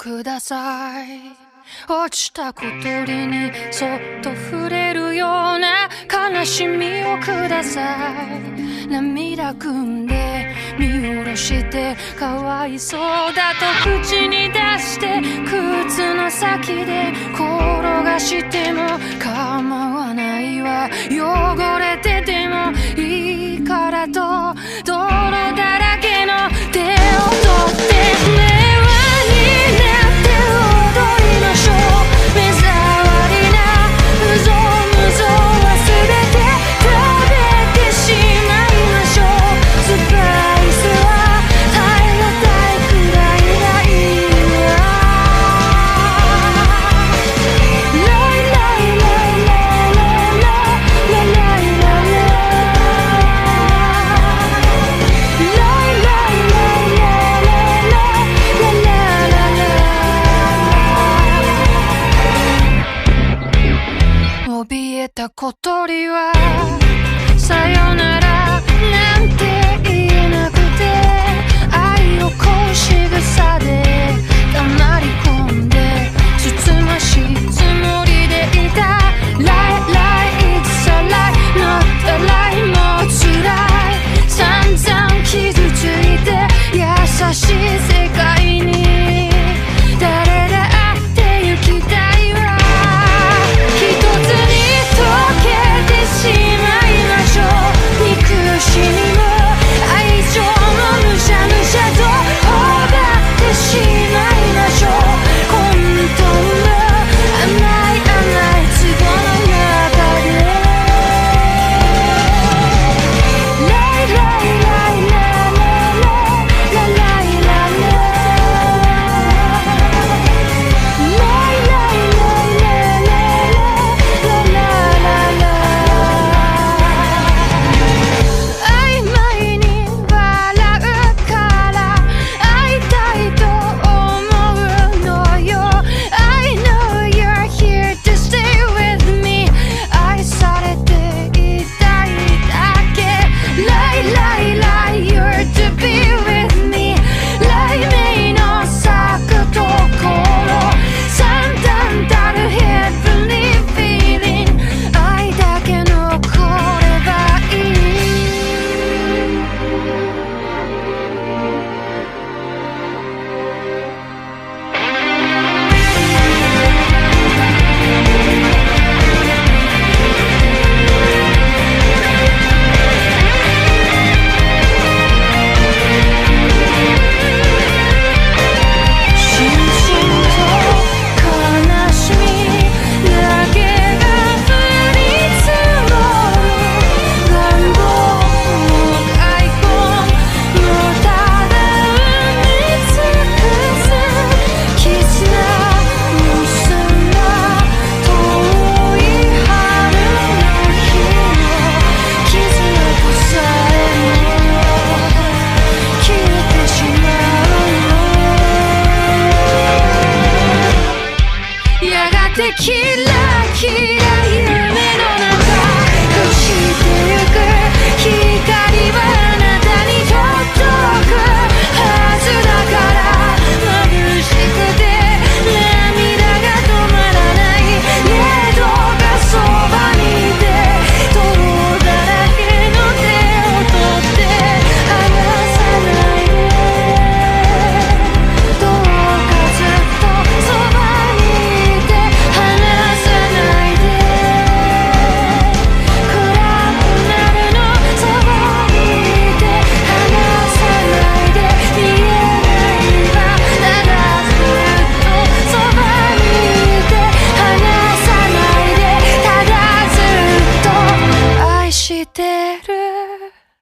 ください。落ちた小鳥にそっと触れるような悲しみをください。涙ぐんで見下ろしてかわいそうだと口に出して靴の先で転がしても構わないわ。汚れててもいいからと泥だらけの手を取って平和になって踊りましょう。目障りなうぞむぞは全て食べてしまいましょう。スパイスは耐え難いくらいがいいわ。ライライライライライライライライ怯えた小鳥はさよならなんて言えなくて愛をこう仕草で黙り込んでつつましいつもり